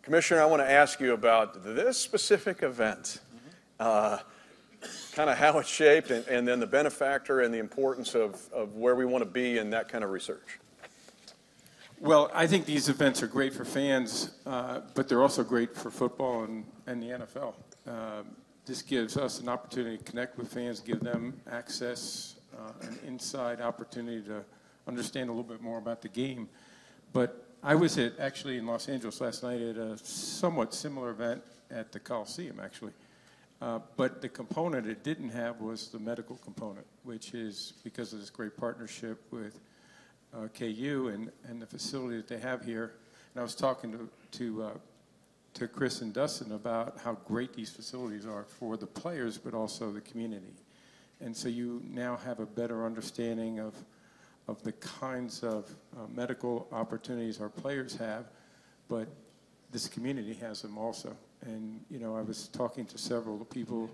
Commissioner, I want to ask you about this specific event, kind of how it's shaped, and then the benefactor and the importance of where we want to be in that kind of research. Well, I think these events are great for fans, but they're also great for football and the NFL. This gives us an opportunity to connect with fans, give them access, an inside opportunity to understand a little bit more about the game. But I was actually in Los Angeles last night at a somewhat similar event at the Coliseum, actually. But the component it didn't have was the medical component, which is because of this great partnership with KU and the facility that they have here. And I was talking to Chris and Dustin about how great these facilities are for the players, but also the community. And so you now have a better understanding of the kinds of medical opportunities our players have, but this community has them also. And, you know, I was talking to several people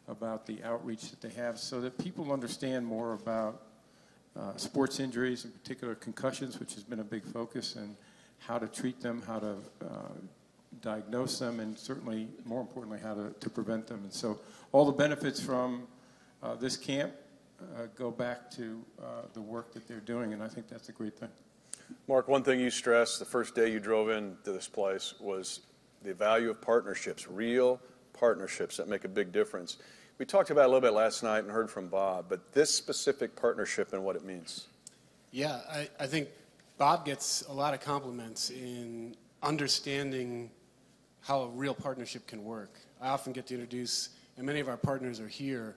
about the outreach that they have so that people understand more about sports injuries, in particular concussions, which has been a big focus, and how to treat them, how to diagnose them, and certainly, more importantly, how to prevent them. And so all the benefits from this camp go back to the work that they're doing, and I think that's a great thing. Mark, one thing you stressed the first day you drove into this place was the value of partnerships, real partnerships that make a big difference. We talked about it a little bit last night and heard from Bob, but this specific partnership and what it means. Yeah, I think Bob gets a lot of compliments in understanding how a real partnership can work. I often get to introduce, and many of our partners are here.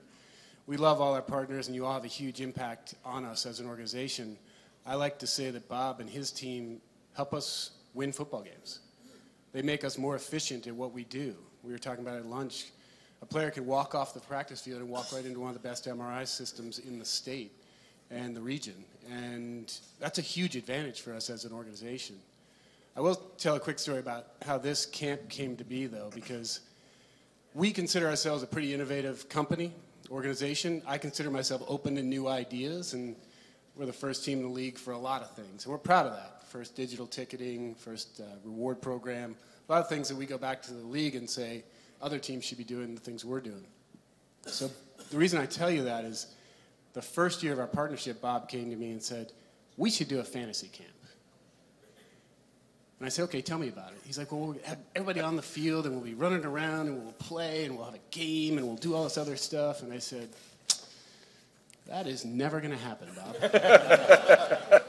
We love all our partners, and you all have a huge impact on us as an organization. I like to say that Bob and his team help us win football games. They make us more efficient at what we do. We were talking about at lunch. A player can walk off the practice field and walk right into one of the best MRI systems in the state and the region. And that's a huge advantage for us as an organization. I will tell a quick story about how this camp came to be, though, because we consider ourselves a pretty innovative company, organization. I consider myself open to new ideas, and we're the first team in the league for a lot of things. And we're proud of that. First digital ticketing, first reward program, a lot of things that we go back to the league and say other teams should be doing the things we're doing. So the reason I tell you that is the first year of our partnership, Bob came to me and said, we should do a fantasy camp. And I said, okay, tell me about it. He's like, well, we'll have everybody on the field, and we'll be running around, and we'll play, and we'll have a game, and we'll do all this other stuff. And I said, that is never going to happen, Bob. I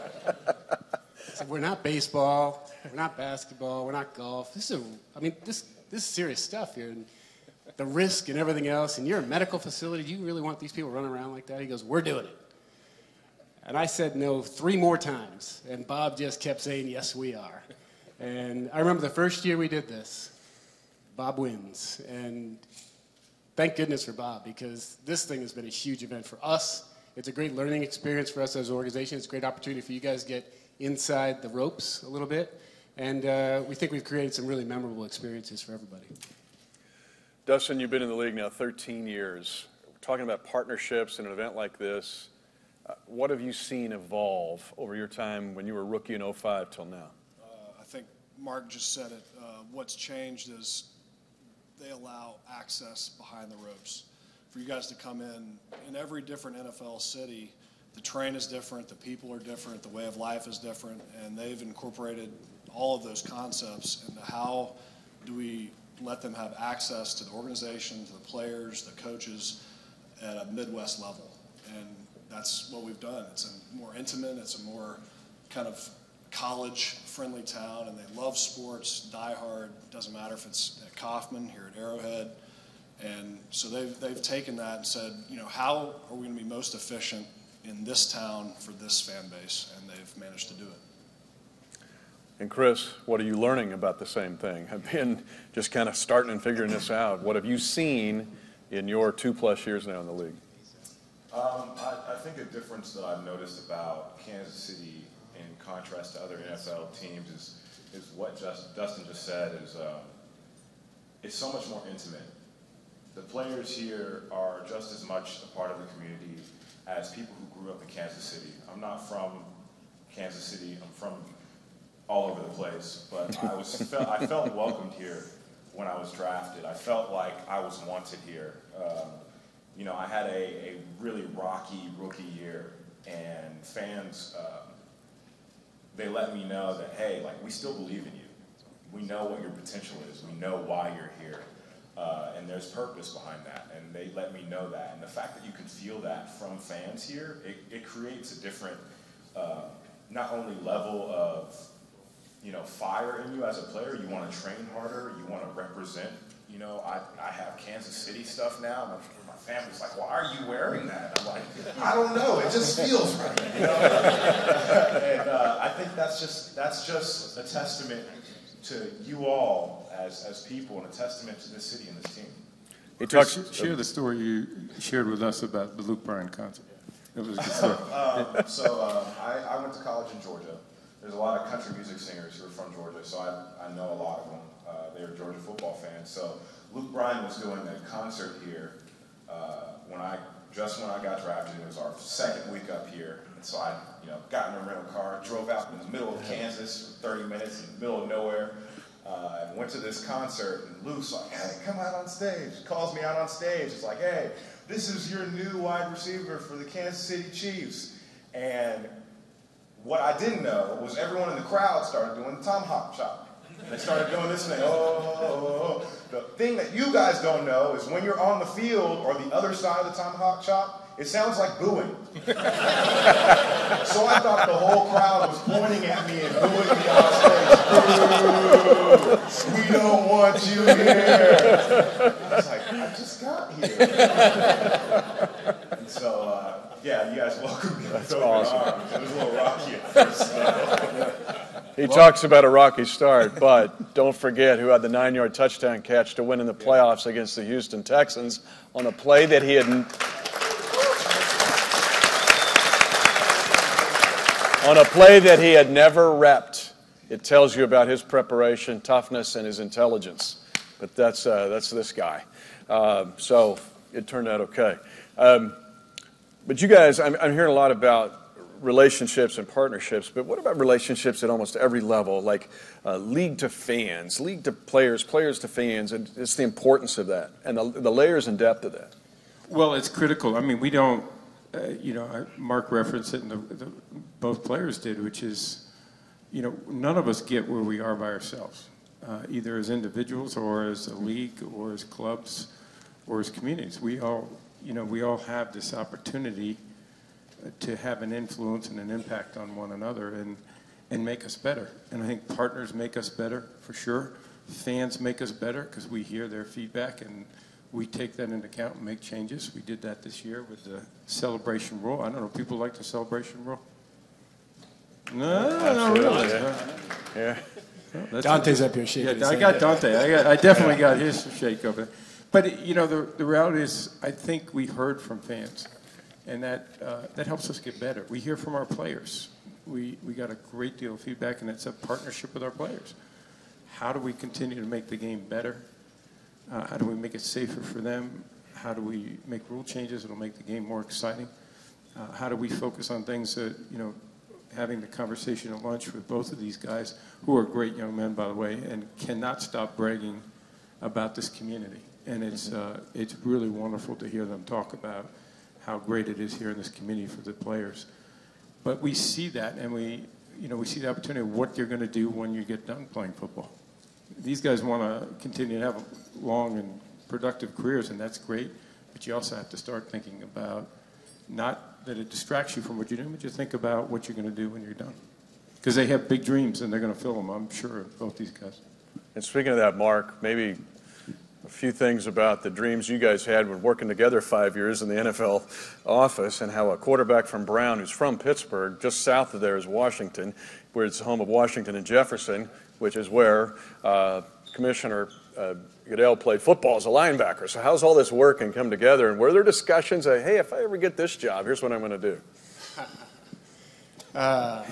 said, we're not baseball, we're not basketball, we're not golf. This is serious stuff here, and the risk and everything else, and you're a medical facility. Do you really want these people running around like that? He goes, we're doing it. And I said no 3 more times, and Bob just kept saying, yes, we are. And I remember the first year we did this, Bob wins. And thank goodness for Bob, because this thing has been a huge event for us. It's a great learning experience for us as an organization. It's a great opportunity for you guys to get inside the ropes a little bit. And we think we've created some really memorable experiences for everybody. Dustin, you've been in the league now 13 years. We're talking about partnerships in an event like this. What have you seen evolve over your time when you were a rookie in 05 till now? I think Mark just said it. What's changed is they allow access behind the ropes for you guys to come in every different NFL city. The train is different, the people are different, the way of life is different, and they've incorporated all of those concepts into how do we let them have access to the organization, to the players, the coaches at a Midwest level. And that's what we've done. It's a more intimate, it's a more kind of college-friendly town, and they love sports, die hard. Doesn't matter if it's at Kauffman, here at Arrowhead. And so they've taken that and said, you know, how are we going to be most efficient in this town for this fan base? And they've managed to do it. And Chris, what are you learning about the same thing? I've been just kind of starting and figuring this out. What have you seen in your 2+ years now in the league? I think a difference that I've noticed about Kansas City in contrast to other NFL teams is what Dustin just said is it's so much more intimate. The players here are just as much a part of the community as people who grew up in Kansas City. I'm not from Kansas City. I'm from all over the place, but I felt welcomed here when I was drafted. I felt like I was wanted here. I had a really rocky rookie year, and fans, they let me know that, hey, like, we still believe in you. We know what your potential is. We know why you're here. And there's purpose behind that, and they let me know that. And the fact that you can feel that from fans here, it creates a different, not only level of, fire in you as a player. You want to train harder. You want to represent. I have Kansas City stuff now. My family's like, why are you wearing that? I'm like, I don't know. It just feels right. And I think that's just a testament to you all as people, and a testament to this city and this team. Share the story you shared with us about the Luke Bryan concert. It was a good story. I went to college in Georgia. There's a lot of country music singers who are from Georgia, so I know a lot of them. They were Georgia football fans. So Luke Bryan was doing a concert here when I got drafted. It was our second week up here, and so I got in a rental car, drove out in the middle of Kansas for 30 minutes in the middle of nowhere, and went to this concert. And Luke's like, "Hey, come out on stage." He calls me out on stage. It's like, "Hey, this is your new wide receiver for the Kansas City Chiefs." And what I didn't know was everyone in the crowd started doing the tomahawk chop. They started doing this thing. Oh. The thing that you guys don't know is when you're on the field or the other side of the tomahawk chop, it sounds like booing. So I thought the whole crowd was pointing at me and booing me on stage. Boo! We don't want you here. I was like, I just got here. And so, you guys welcomed me. That's awesome. It was a little rocky at first. He talks about a rocky start, but don't forget who had the 9-yard touchdown catch to win in the playoffs against the Houston Texans on a play that he had never repped. It tells you about his preparation, toughness, and his intelligence. But that's this guy. So it turned out okay. But you guys, I'm hearing a lot about relationships and partnerships, but what about relationships at almost every level, like league to fans, league to players, players to fans, and it's the importance of that and the layers and depth of that? Well, it's critical. I mean, we don't, Mark referenced it, and both players did, which is, none of us get where we are by ourselves, either as individuals or as a league or as clubs or as communities. We all have this opportunity to have an influence and an impact on one another and make us better. And I think partners make us better, for sure. Fans make us better because we hear their feedback and we take that into account and make changes. We did that this year with the celebration roll. I don't know, people like the celebration roll? No, not really. Yeah. Dante's up here shaking his I head. got Dante. I definitely got his shake over there. But, the reality is I think we heard from fans. And that helps us get better. We hear from our players. We got a great deal of feedback, and it's a partnership with our players. How do we continue to make the game better? How do we make it safer for them? How do we make rule changes that will make the game more exciting? How do we focus on things that, having the conversation at lunch with both of these guys, who are great young men, by the way, and cannot stop bragging about this community. And it's really wonderful to hear them talk about how great it is here in this community for the players. But we see that, and we see the opportunity of what you're going to do when you get done playing football. These guys want to continue to have long and productive careers, and that's great, but you also have to start thinking about not that it distracts you from what you're doing, but you think about what you're going to do when you're done. Because they have big dreams, and they're going to fill them, I'm sure, both these guys. And speaking of that, Mark, maybe a few things about the dreams you guys had when working together 5 years in the NFL office, and how a quarterback from Brown, who's from Pittsburgh, just south of there is Washington, where it's the home of Washington and Jefferson, which is where Commissioner Goodell played football as a linebacker. So how's all this work and come together? And were there discussions of, hey, if I ever get this job, here's what I'm going to do? Where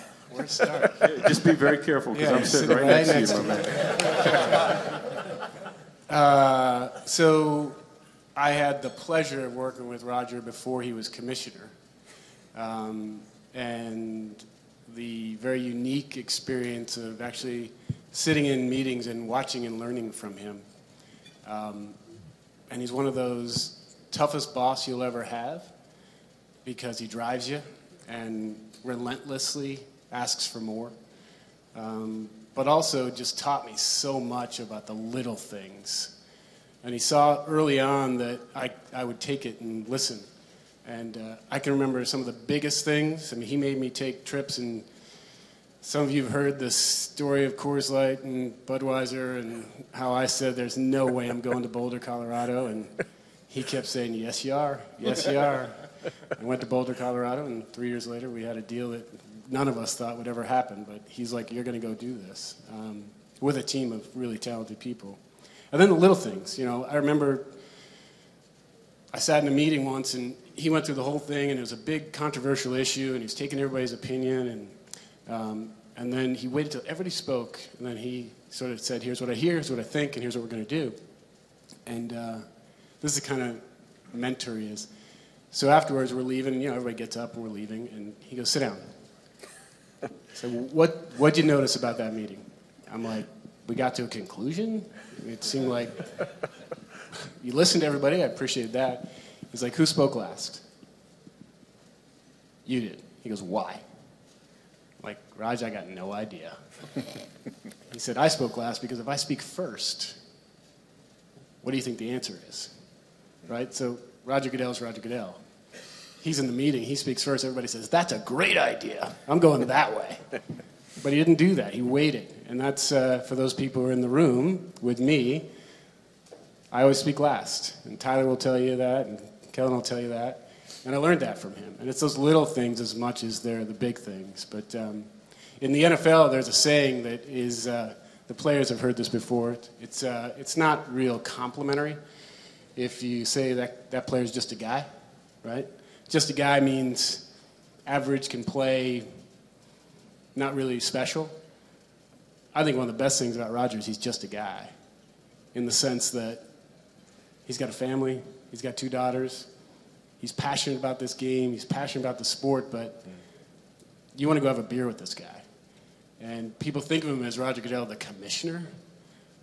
to start? Just be very careful, because I'm sitting right next to you, my man. So I had the pleasure of working with Roger before he was commissioner. And the very unique experience of actually sitting in meetings and watching and learning from him. And he's one of those toughest boss you'll ever have because he drives you and relentlessly asks for more. But also just taught me so much about the little things. And he saw early on that I would take it and listen. And I can remember some of the biggest things. I mean, he made me take trips, and some of you have heard the story of Coors Light and Budweiser and how I said there's no way I'm going to Boulder, Colorado. And he kept saying, yes, you are. Yes, you are. I went to Boulder, Colorado, and 3 years later we had a deal that none of us thought would ever happen. But he's like, you're going to go do this with a team of really talented people. And then the little things. You know, I remember I sat in a meeting once, and he went through the whole thing, and it was a big controversial issue, and he was taking everybody's opinion, and then he waited till everybody spoke, and then he sort of said, here's what I hear, here's what I think, and here's what we're going to do. And this is the kind of mentor he is. So afterwards, we're leaving, you know, everybody gets up, and we're leaving, and he goes, sit down. So what'd you notice about that meeting? I'm like, we got to a conclusion? It seemed like you listened to everybody, I appreciate that. He's like, who spoke last? You did. He goes, why? I'm like, Raj, I got no idea. He said, I spoke last because if I speak first, what do you think the answer is? Right? So Roger Goodell is Roger Goodell. He's in the meeting, he speaks first, everybody says, that's a great idea. I'm going that way. But he didn't do that, he waited. And that's, for those people who are in the room with me, I always speak last. And Tyler will tell you that, and Kellen will tell you that. And I learned that from him. And it's those little things as much as they're the big things. But in the NFL, there's a saying that is, the players have heard this before, it's not real complimentary if you say that player's just a guy, right? Just a guy means average, can play, not really special. I think one of the best things about Roger is he's just a guy, in the sense that he's got a family, he's got 2 daughters, he's passionate about this game, he's passionate about the sport, but you want to go have a beer with this guy. And people think of him as Roger Goodell, the commissioner,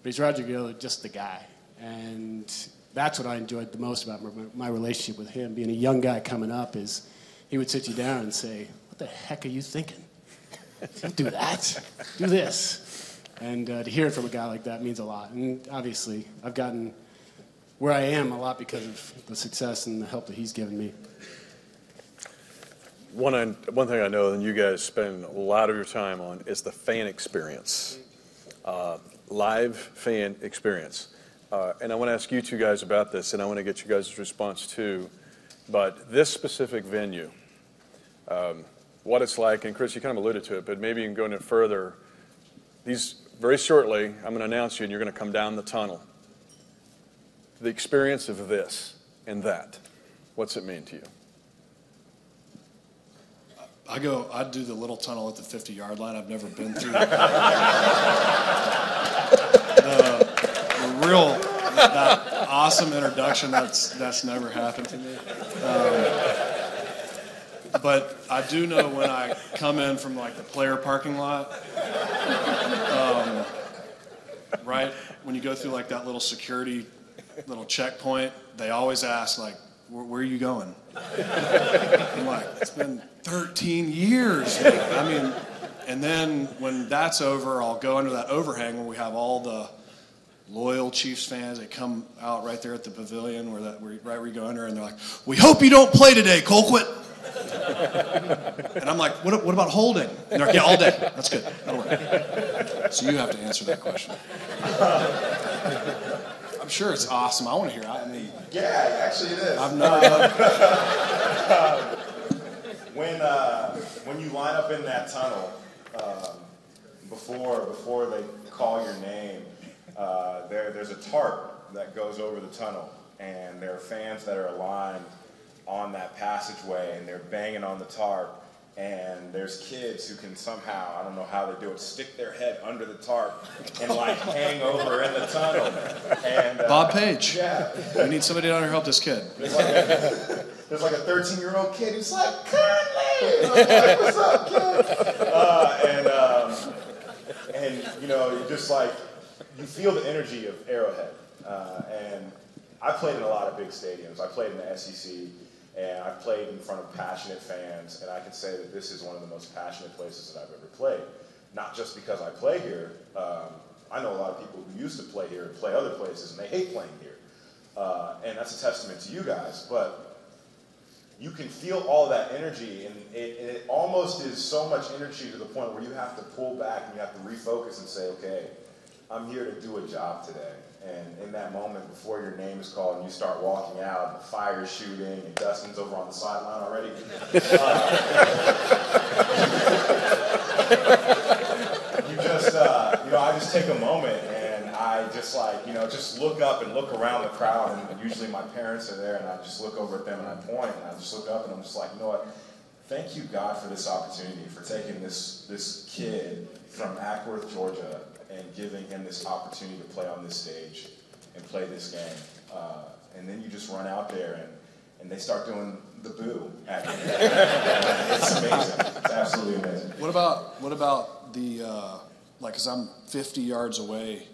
but he's Roger Goodell, just the guy. And that's what I enjoyed the most about my relationship with him. Being a young guy coming up is he would sit you down and say, what the heck are you thinking? Don't do that. Do this. And to hear it from a guy like that means a lot. And obviously, I've gotten where I am a lot because of the success and the help that he's given me. One thing I know that you guys spend a lot of your time on is the fan experience, live fan experience. And I want to ask you two guys about this, and I want to get you guys' response too. But this specific venue, what it's like, and Chris, you kind of alluded to it, but maybe you can go into further. Very shortly, I'm going to announce you, and you're going to come down the tunnel. The experience of this and that, what's it mean to you? I do the little tunnel at the 50-yard line. I've never been through that awesome introduction. That's never happened to me. But I do know when I come in from like the player parking lot, right when you go through like that little security little checkpoint, they always ask like, where are you going? I'm like, it's been 13 years. I mean, and then when that's over, I'll go under that overhang where we have all the loyal Chiefs fans. They come out right there at the pavilion right where you go under, and they're like, we hope you don't play today, Colquitt. And I'm like, what about holding? And they're like, yeah, all day. That's good. That'll work. So you have to answer that question. I'm sure it's awesome. I want to hear it. I mean, Yeah, actually it is. I've never. When you line up in that tunnel, before they call your name, there's a tarp that goes over the tunnel, and there are fans that are aligned on that passageway, and they're banging on the tarp, and there's kids who can somehow, I don't know how they do it, stick their head under the tarp and like hang over in the tunnel. And Bob Page. Yeah. We need somebody down here to help this kid. There's like a 13-year-old kid who's like, Curly! I'm like, what's up, kid? you just like, you feel the energy of Arrowhead. And I played in a lot of big stadiums. I played in the SEC, and I've played in front of passionate fans, and I can say that this is one of the most passionate places that I've ever played. Not just because I play here. I know a lot of people who used to play here and play other places, and they hate playing here. And that's a testament to you guys. But you can feel all that energy, and it almost is so much energy to the point where you have to pull back and you have to refocus and say, okay, I'm here to do a job today. And in that moment, before your name is called and you start walking out, and the fire's shooting, and Dustin's over on the sideline already. You just, I just take a moment and I just just look up and look around the crowd, and usually my parents are there, and I just look over at them and I point, and I just look up and I'm just like, you know what? Thank you, God, for this opportunity, for taking this kid from Ackworth, Georgia, and giving him this opportunity to play on this stage and play this game. And then you just run out there and they start doing the boo at you. It's amazing. It's absolutely amazing. What about the, because I'm 50 yards away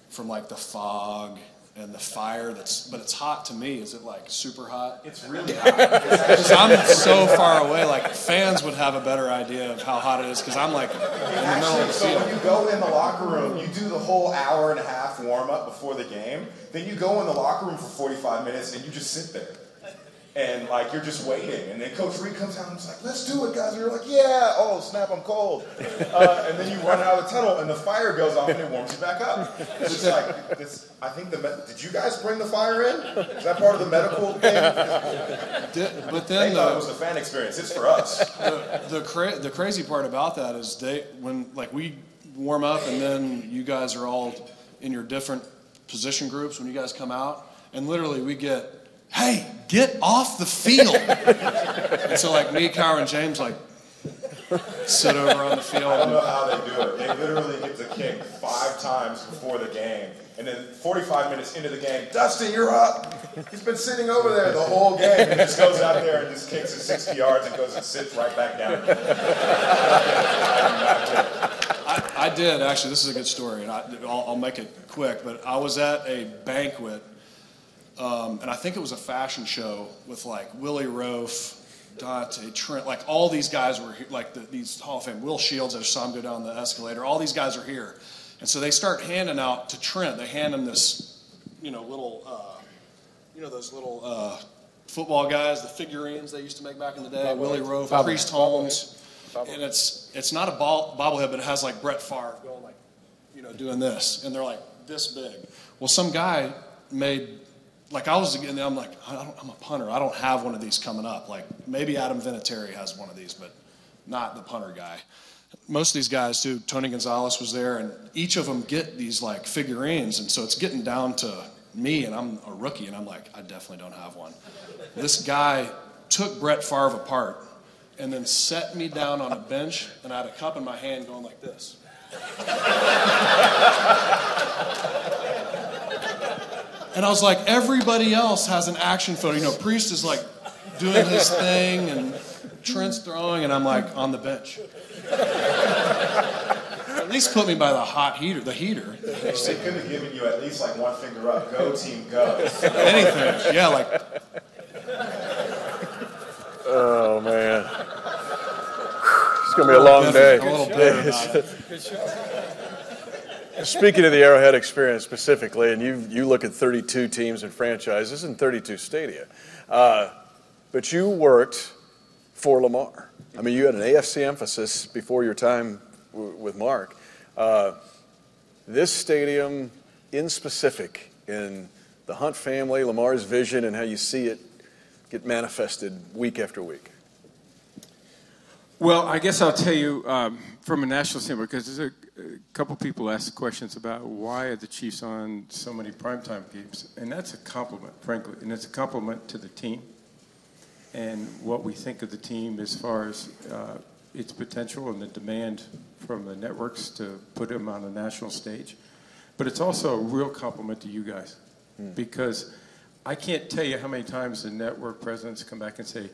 from like the fog and the fire but it's hot to me. Is it like super hot? It's really hot. Because I'm so far away, like fans would have a better idea of how hot it is, because I'm like in the middle of the So field. when you go in the locker room, you do the whole hour and a half warm up before the game, then you go in the locker room for 45 minutes and you just sit there. And like you're just waiting, and then Coach Reed comes out and he's like, "Let's do it, guys." And you're like, "Yeah!" Oh snap, I'm cold. And then you run out of the tunnel, and the fire goes off, and it warms you back up. It's just like this. I think did you guys bring the fire in? Is that part of the medical thing? But then They thought it was the fan experience. It's for us. the crazy part about that is when we warm up, and then you guys are all in your different position groups when you guys come out, and literally we get, "Hey, get off the field." And so like me, Cowher, and James sit over on the field. I don't know how they do it. They literally get the kick 5 times before the game. And then 45 minutes into the game, "Dustin, you're up." He's been sitting over there the whole game. He just goes out there and just kicks it 60 yards and goes and sits right back down. I did, actually. This is a good story, and I'll make it quick. But I was at a banquet, and I think it was a fashion show with like Willie Roaf, Dante, Trent, like all these guys were here, like these Hall of Fame. Will Shields, I saw him go down the escalator. All these guys are here. And so they start handing out to Trent. They hand him this, little, those little football guys, the figurines they used to make back in the day. Willie Roaf, Priest Holmes. And it's not a bobblehead, but it has like Brett Favre going like, doing this. And they're like this big. Well, some guy made, and I'm like, I'm a punter. I don't have one of these coming up. Like maybe Adam Vinatieri has one of these, but not the punter guy. Most of these guys too. Tony Gonzalez was there, and each of them get these like figurines, and so it's getting down to me, and I'm a rookie, and I'm like, I definitely don't have one. This guy took Brett Favre apart, and then set me down on a bench, and I had a cup in my hand going like this. And I was like, everybody else has an action photo. Priest is like doing his thing, and Trent's throwing, and I'm like on the bench. At least put me by the heater. They could have given you at least like one finger up. Go team, go. Anything. Yeah, like. Oh man, it's gonna be a long day. A little bitter about it. Speaking of the Arrowhead experience specifically, and you look at 32 teams and franchises and 32 stadia, but you worked for Lamar. I mean, you had an AFC emphasis before your time with Mark. This stadium in specific, in the Hunt family, Lamar's vision, and how you see it get manifested week after week. Well, I guess I'll tell you from a national standpoint, because there's a couple people asked questions about why are the Chiefs on so many primetime games, and that's a compliment, frankly, and it's a compliment to the team and what we think of the team as far as its potential and the demand from the networks to put them on a national stage. But it's also a real compliment to you guys, because I can't tell you how many times the network presidents come back and say,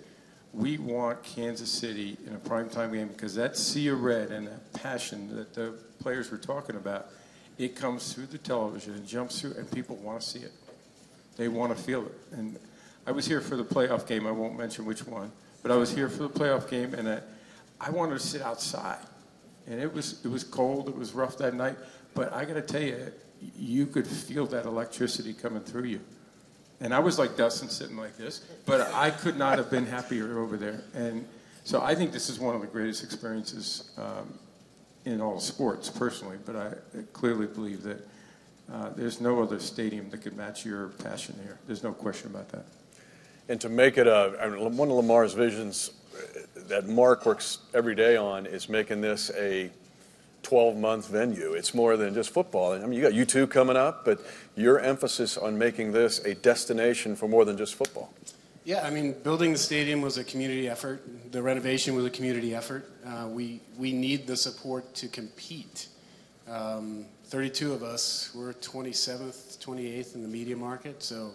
we want Kansas City in a primetime game because that sea of red and that passion that the players were talking about, it comes through the television and jumps through, and people want to see it. They want to feel it. And I was here for the playoff game. I won't mention which one, but I was here for the playoff game, and I wanted to sit outside. And it was cold. It was rough that night. But I got to tell you, you could feel that electricity coming through you. And I was like Dustin sitting like this, but I could not have been happier over there. And so I think this is one of the greatest experiences in all sports, personally. But I clearly believe that there's no other stadium that could match your passion here. There's no question about that. And to make it one of Lamar's visions that Mark works every day on is making this a 12-month venue. It's more than just football. I mean, you got U2 coming up, but your emphasis on making this a destination for more than just football. Yeah, I mean, building the stadium was a community effort. The renovation was a community effort. We need the support to compete. 32 of us, we're 27th, 28th in the media market, so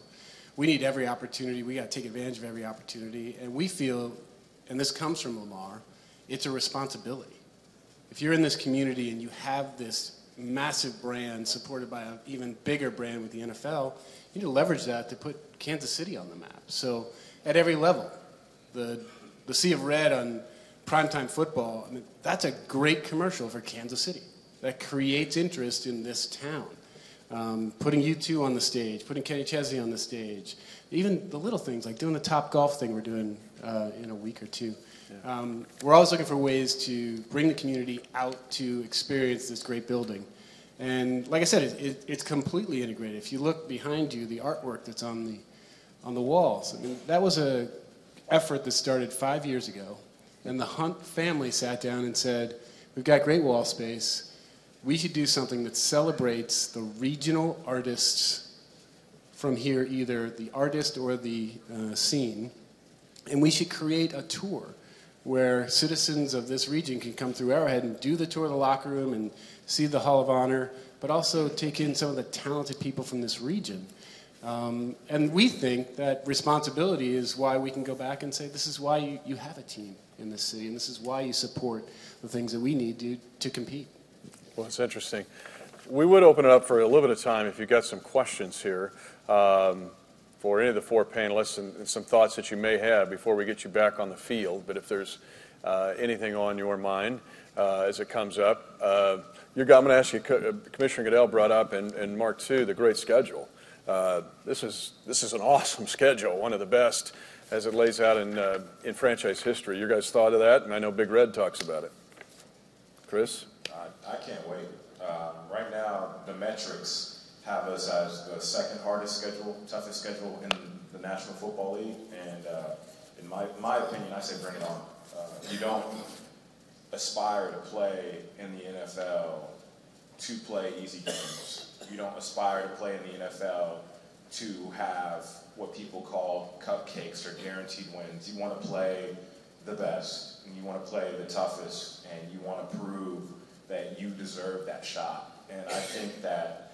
we need every opportunity. We got to take advantage of every opportunity, and we feel, and this comes from Lamar, it's a responsibility. If you're in this community and you have this massive brand supported by an even bigger brand with the NFL, you need to leverage that to put Kansas City on the map. So at every level, the sea of red on primetime football, I mean, that's a great commercial for Kansas City. That creates interest in this town. Putting U2 on the stage, putting Kenny Chesney on the stage, even the little things like doing the Top Golf thing we're doing in a week or two. Yeah. We're always looking for ways to bring the community out to experience this great building. And like I said, it's completely integrated. If you look behind you, the artwork that's on the walls, I mean, that was an effort that started 5 years ago. And the Hunt family sat down and said, we've got great wall space. We should do something that celebrates the regional artists from here, either the artist or the scene. And we should create a tour where citizens of this region can come through Arrowhead and do the tour of the locker room and see the Hall of Honor, but also take in some of the talented people from this region. And we think that responsibility is why we can go back and say, this is why you have a team in this city, and this is why you support the things that we need to compete. Well, it's interesting. We would open it up for a little bit of time if you've got some questions here for any of the four panelists and some thoughts that you may have before we get you back on the field. But if there's anything on your mind as it comes up, I'm going to ask you, Commissioner Goodell brought up, and Mark too, the great schedule. This is an awesome schedule, one of the best as it lays out in franchise history. You guys thought of that, and I know Big Red talks about it. Chris? I can't wait. Right now, the metrics have us as the second hardest schedule, toughest schedule in the National Football League. And in my opinion, I say bring it on. You don't aspire to play in the NFL to play easy games. You don't aspire to play in the NFL to have what people call cupcakes or guaranteed wins. You want to play the best, and you want to play the toughest, and you want to prove that you deserve that shot. And I think that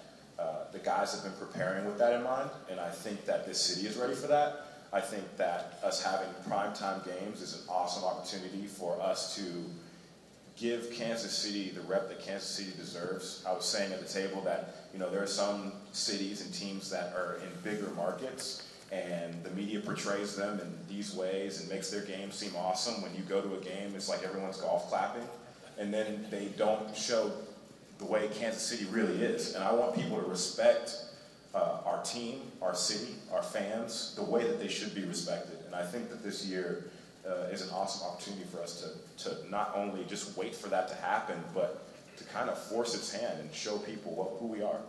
the guys have been preparing with that in mind, and I think that this city is ready for that. I think that us having primetime games is an awesome opportunity for us to give Kansas City the rep that Kansas City deserves. I was saying at the table that, there are some cities and teams that are in bigger markets, and the media portrays them in these ways and makes their game seem awesome. When you go to a game, it's like everyone's golf clapping, and then they don't show the way Kansas City really is. And I want people to respect our team, our city, our fans, the way that they should be respected. And I think that this year is an awesome opportunity for us to not only just wait for that to happen, but to kind of force its hand and show people who we are.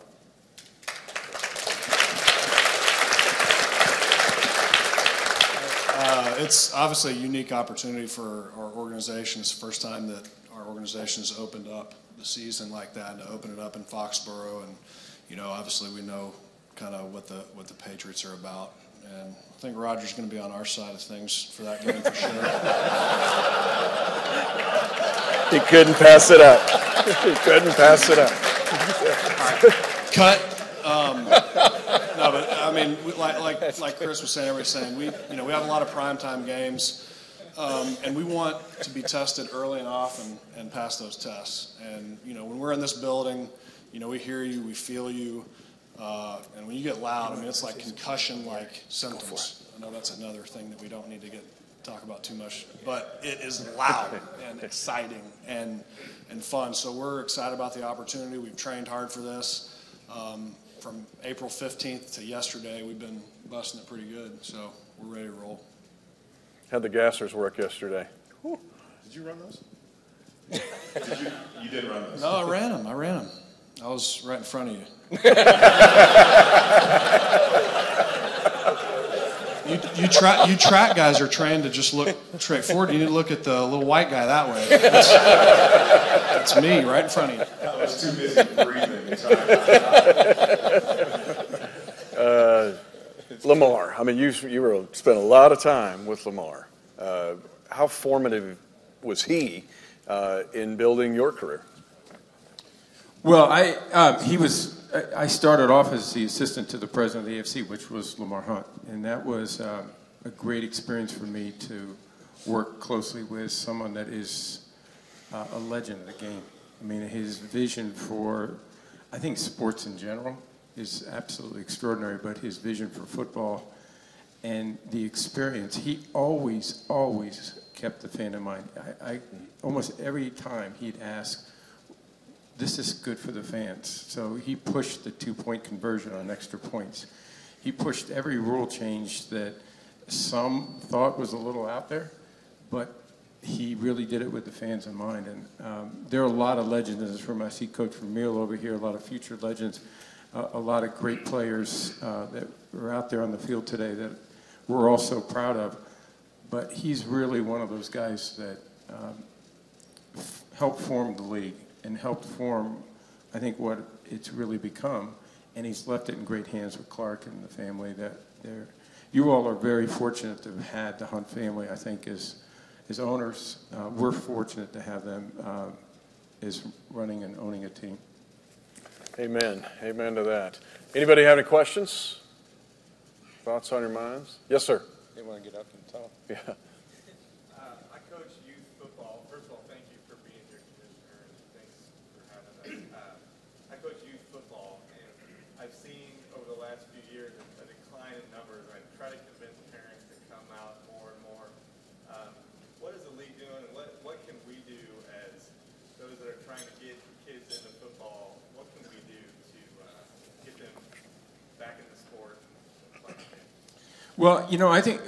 It's obviously a unique opportunity for our organization. It's the first time that our organization has opened up the season like that, and to open it up in Foxborough. And obviously we know kind of what the Patriots are about, and I think Roger's going to be on our side of things for that game for sure. He couldn't pass it up. He couldn't pass it up. Cut. No, but I mean, like Chris was saying, everybody's saying, we have a lot of primetime games. And we want to be tested early and often and pass those tests. And, when we're in this building, we hear you, we feel you. And when you get loud, it's like concussion-like symptoms. I know that's another thing that we don't need to talk about too much, but it is loud and exciting and fun. So we're excited about the opportunity. We've trained hard for this. From April 15th to yesterday, we've been busting it pretty good. So we're ready to roll. How'd the gassers work yesterday? Whew. Did you run those? You did run those. No, I ran them. I was right in front of you. You track guys are trained to just look straight forward. You need to look at the little white guy that way. That's me right in front of you. I was too busy breathing. Lamar, you spent a lot of time with Lamar. How formative was he in building your career? Well, I started off as the assistant to the president of the AFC, which was Lamar Hunt, and that was a great experience for me to work closely with someone that is a legend of the game. His vision for, I think, sports in general is absolutely extraordinary, but his vision for football and the experience, he always kept the fan in mind. I almost every time he'd ask, this is good for the fans. So he pushed the 2-point conversion on extra points. He pushed every rule change that some thought was a little out there, but he really did it with the fans in mind. And there are a lot of legends in this room. I see Coach Vermeil over here, a lot of future legends, a lot of great players that are out there on the field today that we're all so proud of. But he's really one of those guys that helped form the league and helped form, I think, what it's really become. And he's left it in great hands with Clark and the family. You all are very fortunate to have had the Hunt family, I think, as owners. We're fortunate to have them as running and owning a team. Amen. Amen to that. Anybody have any questions? Thoughts on your minds? Yes, sir. They want to get up and talk. Yeah. I coach youth football. First of all, thank you for being here, Commissioner, and thanks for having us. I coach youth football, and I've seen over the last few years a decline in numbers. I try to convince parents to come out more and more. What is the league doing, and what can we do as those that are trying to get kids into football? What can we do to get them back in the sport and playing the game? Well, I think,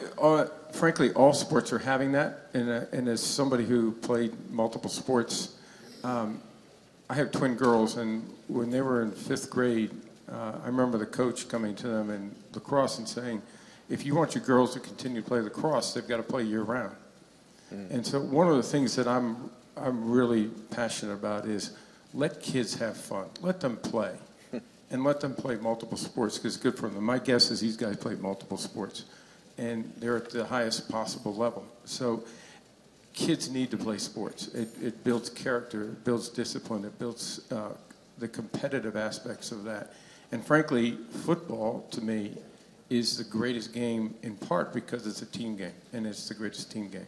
frankly, all sports are having that. And as somebody who played multiple sports, I have twin girls, and when they were in 5th grade, I remember the coach coming to them in lacrosse and saying, if you want your girls to continue to play lacrosse, they've got to play year-round. And so one of the things that I'm really passionate about is let kids have fun. Let them play. And let them play multiple sports because it's good for them. My guess is these guys play multiple sports, and they're at the highest possible level. So kids need to play sports. It builds character, it builds discipline, it builds the competitive aspects of that. And frankly, football, to me, is the greatest game in part because it's a team game, and it's the greatest team game.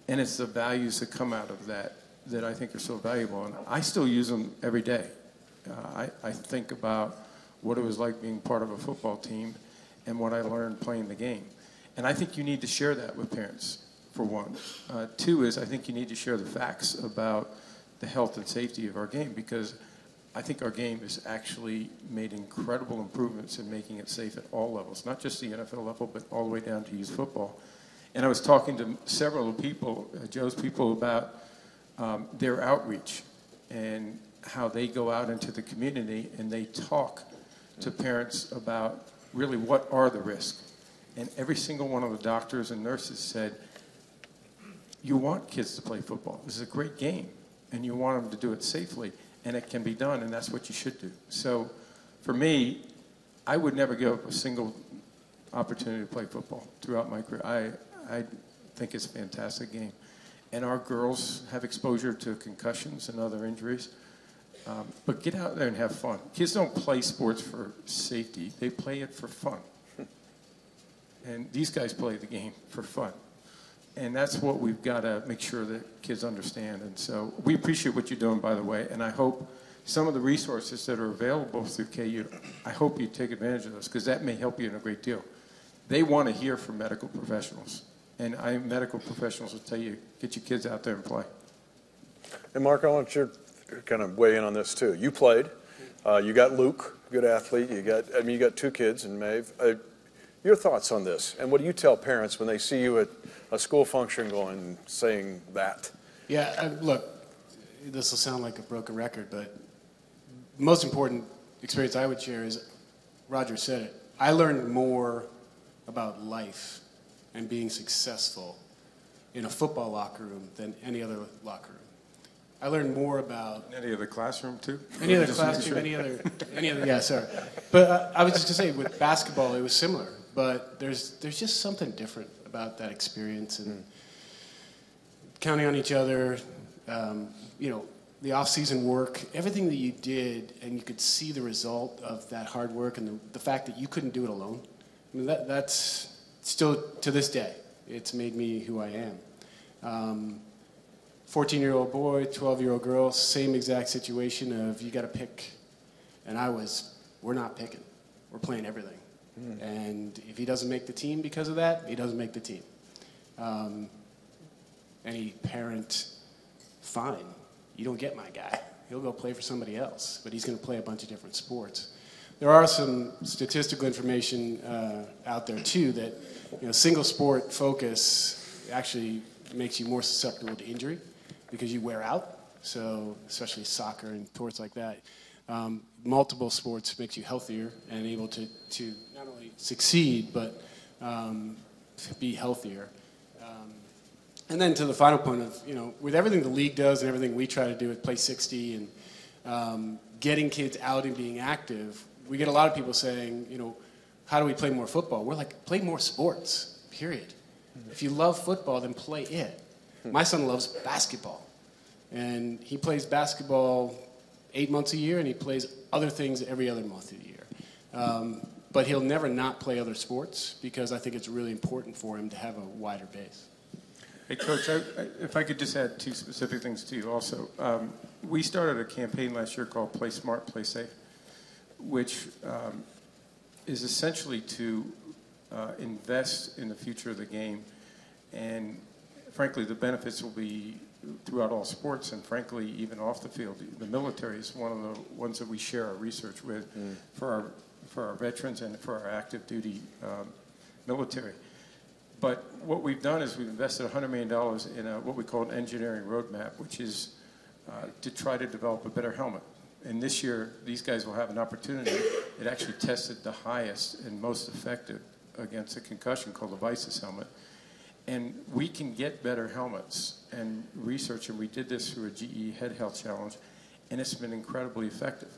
And it's the values that come out of that I think are so valuable. And I still use them every day. I think about what it was like being part of a football team and what I learned playing the game. And I think you need to share that with parents, for one. Two is I think you need to share the facts about the health and safety of our game because I think our game has actually made incredible improvements in making it safe at all levels, not just the NFL level, but all the way down to youth football. And I was talking to several people, Joe's people, about their outreach and how they go out into the community and they talk to parents about really what are the risks. And every single one of the doctors and nurses said, you want kids to play football. This is a great game, and you want them to do it safely, and it can be done, and that's what you should do. So for me, I would never give up a single opportunity to play football throughout my career. I think it's a fantastic game. And our girls have exposure to concussions and other injuries. But get out there and have fun. Kids don't play sports for safety. They play it for fun. And these guys play the game for fun. And that's what we've got to make sure that kids understand. And so we appreciate what you're doing, by the way, and I hope some of the resources that are available through KU, I hope you take advantage of those, because that may help you in a great deal. They want to hear from medical professionals, and medical professionals will tell you, get your kids out there and play. And Mark, I want you to kind of weigh in on this too. You played. You got Luke, good athlete. You got 2 kids and Maeve. Your thoughts on this, and what do you tell parents when they see you at a school function going, saying that? Yeah, look, this will sound like a broken record, but the most important experience I would share is, Roger said it, I learned more about life and being successful in a football locker room than any other locker room. I learned more about Any other classroom too? any other classroom, any other, yeah, sorry. But I was just gonna say, with basketball, it was similar, but there's just something different about that experience, and counting on each other, the off-season work, everything that you did, and you could see the result of that hard work, and the fact that you couldn't do it alone. I mean, that's still, to this day, it's made me who I am. 14-year-old boy, 12-year-old girl, same exact situation of you got to pick. And we're not picking. We're playing everything. And if he doesn't make the team because of that, he doesn't make the team. Any parent, fine. You don't get my guy. He'll go play for somebody else, but he's going to play a bunch of different sports. There are some statistical information out there too that single sport focus actually makes you more susceptible to injury because you wear out. So especially soccer and sports like that. Multiple sports makes you healthier and able to not only succeed but be healthier. And then to the final point of, with everything the league does and everything we try to do with Play 60 and getting kids out and being active, we get a lot of people saying, how do we play more football? We're like, play more sports, period. If you love football, then play it. My son loves basketball. And he plays basketball 8 months a year, and he plays other things every other month of the year. But he'll never not play other sports because I think it's really important for him to have a wider base. Hey, Coach, if I could just add 2 specific things to you also. We started a campaign last year called Play Smart, Play Safe, which is essentially to invest in the future of the game. And frankly, the benefits will be throughout all sports and frankly, even off the field. The military is one of the ones that we share our research with for our veterans and for our active duty military. But what we've done is we've invested $100 million in what we call an engineering roadmap, which is to try to develop a better helmet. And this year, these guys will have an opportunity. It actually tested the highest and most effective against a concussion called the VISIS helmet. And we can get better helmets and research, and we did this through a GE Head Health Challenge, and it's been incredibly effective.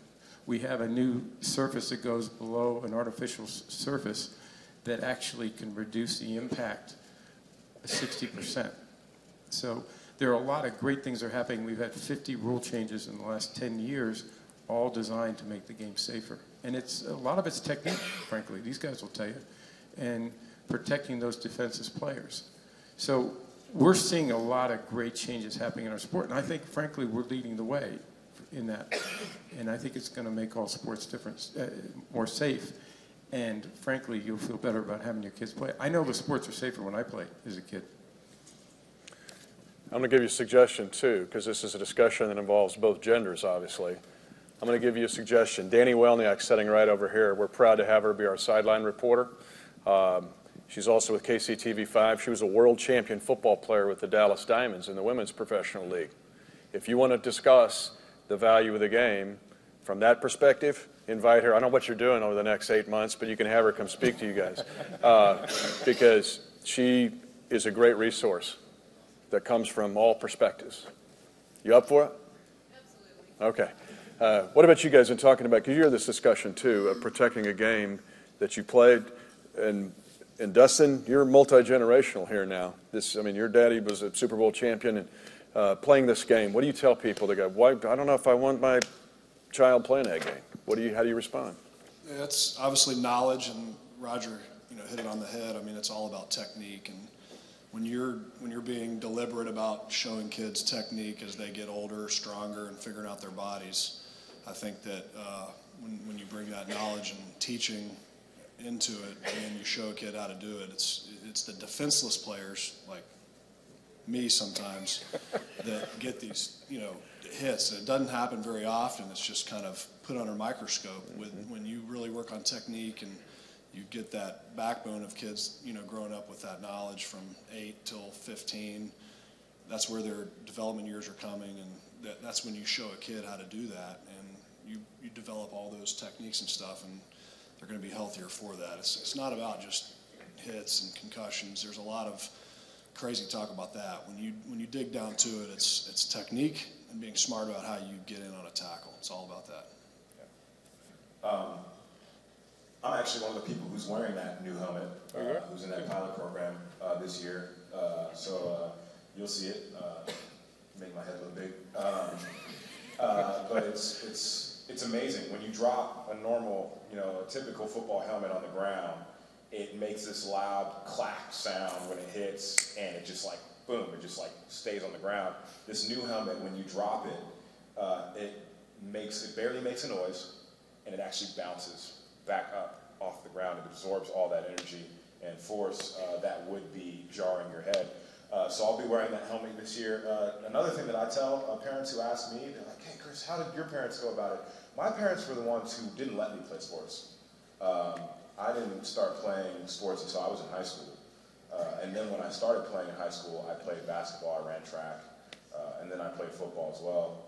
We have a new surface that goes below an artificial surface that actually can reduce the impact 60%. So there are a lot of great things that are happening. We've had 50 rule changes in the last 10 years, all designed to make the game safer. And a lot of it's technique, frankly. These guys will tell you. And protecting those defensive players. So we're seeing a lot of great changes happening in our sport. And I think, frankly, we're leading the way in that. And I think it's going to make all sports more safe. And frankly, you'll feel better about having your kids play. I know the sports are safer when I played as a kid. I'm going to give you a suggestion, too, because this is a discussion that involves both genders, obviously. I'm going to give you a suggestion. Danny Welniak's sitting right over here. We're proud to have her be our sideline reporter. She's also with KCTV5. She was a world champion football player with the Dallas Diamonds in the Women's Professional League. If you want to discuss the value of the game from that perspective, invite her. I don't know what you're doing over the next 8 months, but you can have her come speak to you guys because she is a great resource that comes from all perspectives. You up for it? Absolutely. Okay. What about you guys in talking about, because you hear this discussion too, of protecting a game that you played, and Dustin, you're multi-generational here now. Your daddy was a Super Bowl champion, and playing this game, what do you tell people that go, "Why? I don't know if I want my child playing that game"? How do you respond? Yeah, it's obviously knowledge, and Roger, hit it on the head. It's all about technique, and when you're being deliberate about showing kids technique as they get older, stronger, and figuring out their bodies, I think that when you bring that knowledge and teaching into it and you show a kid how to do it, it's the defenseless players like me sometimes that get these hits. It doesn't happen very often. It's just kind of put under a microscope. When you really work on technique and you get that backbone of kids, growing up with that knowledge from 8 till 15, that's where their development years are coming, and that's when you show a kid how to do that, and you develop all those techniques and stuff, and they're going to be healthier for that. It's not about just hits and concussions. There's a lot of crazy talk about that. When you dig down to it, it's technique and being smart about how you get in on a tackle. It's all about that. I'm actually one of the people who's wearing that new helmet, who's in that pilot program this year. So you'll see it. Make my head look big. But it's amazing. When you drop a normal, a typical football helmet on the ground, it makes this loud clack sound when it hits, and it just like, boom, it just like stays on the ground. This new helmet, when you drop it, it barely makes a noise, and it actually bounces back up off the ground. It absorbs all that energy and force that would be jarring your head. So I'll be wearing that helmet this year. Another thing that I tell parents who ask me, they're like, hey, Chris, how did your parents go about it? My parents were the ones who didn't let me play sports. I didn't start playing sports until I was in high school. And then when I started playing in high school, I played basketball, I ran track, and then I played football as well.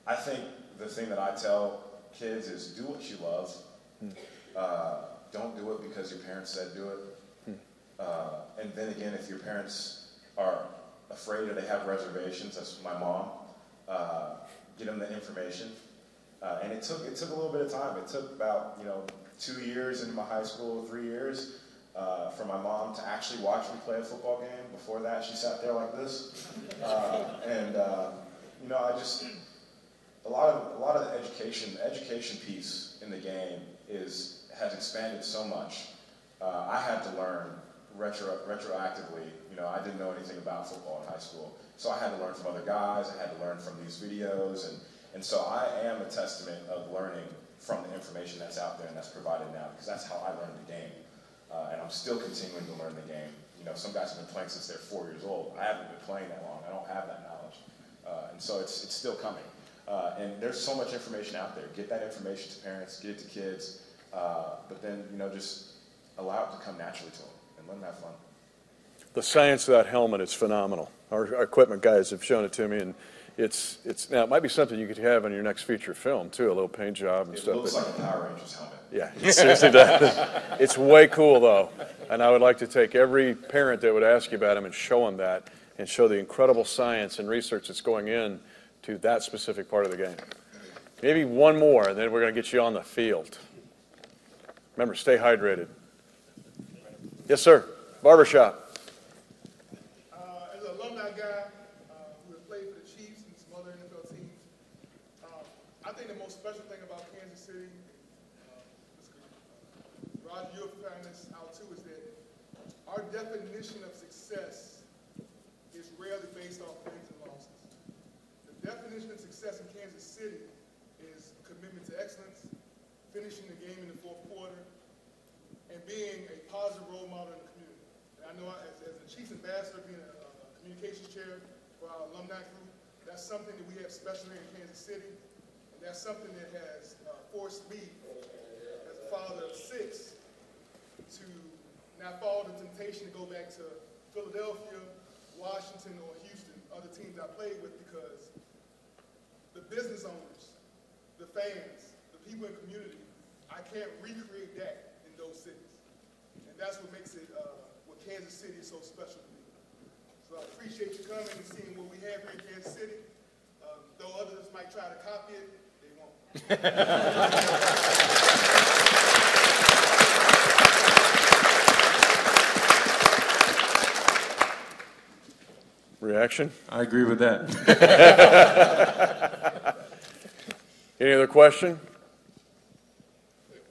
I think the thing that I tell kids is do what you love. Don't do it because your parents said do it. And then again, if your parents are afraid or they have reservations, that's my mom, get them the information. And it took a little bit of time. It took about 2 years into my high school, 3 years, for my mom to actually watch me play a football game. Before that, she sat there like this. I just a lot of the education piece in the game has expanded so much. I had to learn retroactively. I didn't know anything about football in high school, so I had to learn from other guys. I had to learn from these videos, and so I am a testament of learning from the information that's out there and that's provided now, because that's how I learned the game, and I'm still continuing to learn the game. Some guys have been playing since they're 4 years old. I haven't been playing that long. I don't have that knowledge, and so it's still coming. And there's so much information out there. Get that information to parents, get it to kids, but then just allow it to come naturally to them and let them have fun. The science of that helmet is phenomenal. Our equipment guys have shown it to me, and it's now it might be something you could have on your next feature film too, a little paint job and stuff. It looks like a Power Rangers helmet. Yeah, it seriously does. It's way cool though, and I would like to take every parent that would ask you about them and show them that, and show the incredible science and research that's going in to that specific part of the game. Maybe one more, and then we're going to get you on the field. Remember, stay hydrated. Yes, sir. Barbershop. As an alumni guy who has played for the Chiefs and some other NFL teams, I think the most special thing about Kansas City, Roger, you'll find this out too, is that our definition of success is rarely based off wins and losses. The definition of success in Kansas City is commitment to excellence, finishing the game in the fourth quarter, and being a positive role model in the community. And I know as a Chiefs ambassador, being a communications chair for our alumni group, that's something that we have special here in Kansas City, and that's something that has forced me, as a father of 6, to not fall to temptation to go back to Philadelphia, Washington, or Houston, other teams I played with, because the business owners, the fans, the people in the community, I can't recreate that in those cities. And that's what makes it, what Kansas City is so special to me. So I appreciate you coming and seeing what we have here in Kansas City. Though others might try to copy it, they won't. Reaction? I agree with that. Any other question?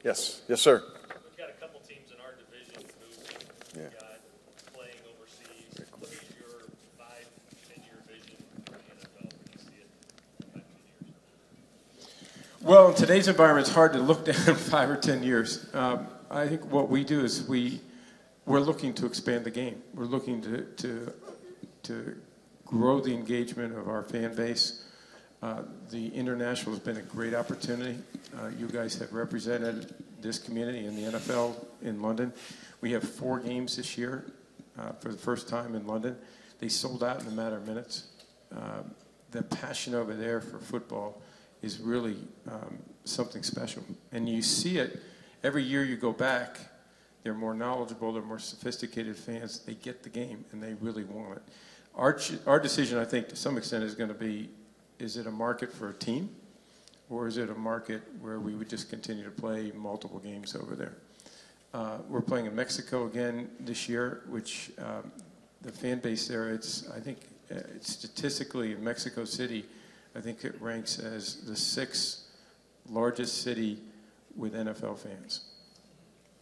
Yes. Yes, sir. We've got a couple teams in our division who Yeah. got Well, in today's environment, it's hard to look down 5 or 10 years. I think what we do is we're looking to expand the game. We're looking to grow the engagement of our fan base. The international has been a great opportunity. You guys have represented this community in the NFL in London. We have 4 games this year for the first time in London. They sold out in a matter of minutes. The passion over there for football is really something special. And you see it every year you go back. They're more knowledgeable, they're more sophisticated fans. They get the game, and they really want it. Our decision, I think, to some extent is going to be, is it a market for a team, or is it a market where we would just continue to play multiple games over there? We're playing in Mexico again this year, which the fan base there, I think it's statistically in Mexico City, I think it ranks as the 6th largest city with NFL fans.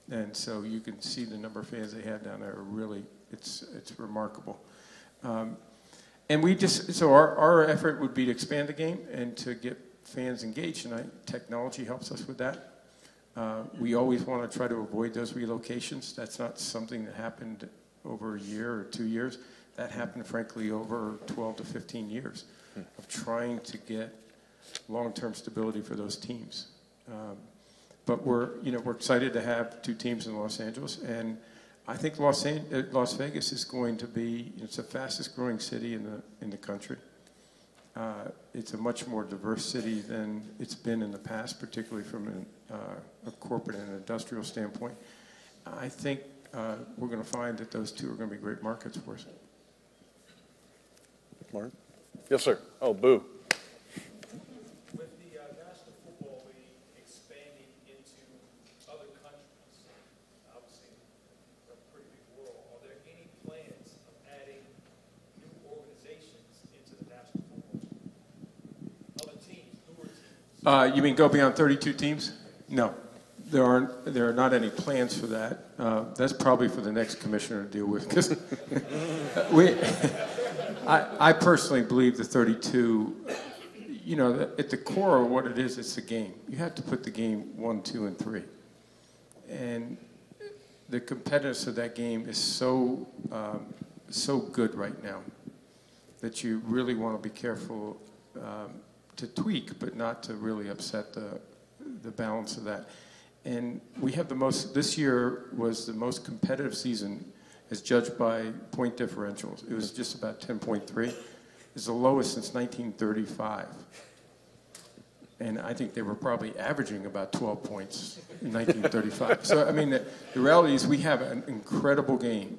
And so you can see the number of fans they have down there. Really, it's remarkable. And we just, so our effort would be to expand the game and to get fans engaged, and technology helps us with that. We always want to try to avoid those relocations. That's not something that happened over a year or 2 years. That happened, frankly, over 12 to 15 years of trying to get long-term stability for those teams. But we're excited to have 2 teams in Los Angeles, and I think Las Vegas is going to be, it's the fastest growing city in the country. It's a much more diverse city than it's been in the past, particularly from a corporate and industrial standpoint. I think we're going to find that those 2 are going to be great markets for us. Mark? Yes, sir. Oh, boo. With the National Football League expanding into other countries, obviously a pretty big world, are there any plans of adding new organizations into the National Football League? Other teams, newer teams? You mean go beyond 32 teams? No. There are not any plans for that. That's probably for the next commissioner to deal with. Because I personally believe the 32, at the core of what it is, it's the game. You have to put the game 1, 2, and 3. And the competitiveness of that game is so good right now that you really want to be careful to tweak, but not to really upset the balance of that. And we have this year was the most competitive season as judged by point differentials. It was just about 10.3. It's the lowest since 1935. And I think they were probably averaging about 12 points in 1935. So, I mean, the reality is we have an incredible game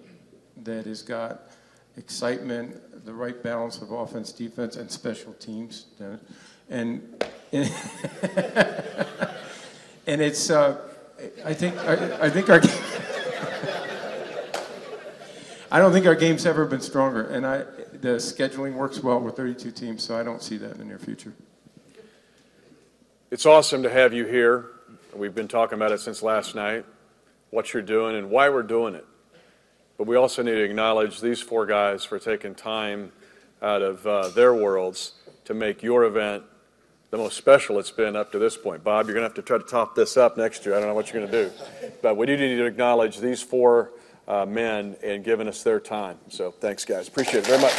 that has got excitement, the right balance of offense, defense, and special teams. And it's, I think our I don't think our game's ever been stronger, and the scheduling works well with 32 teams, so I don't see that in the near future. It's awesome to have you here. We've been talking about it since last night, what you're doing and why we're doing it. But we also need to acknowledge these 4 guys for taking time out of their worlds to make your event the most special it's been up to this point. Bob, you're going to have to try to top this up next year. I don't know what you're going to do. But we do need to acknowledge these 4 men and giving us their time. So thanks, guys. Appreciate it very much.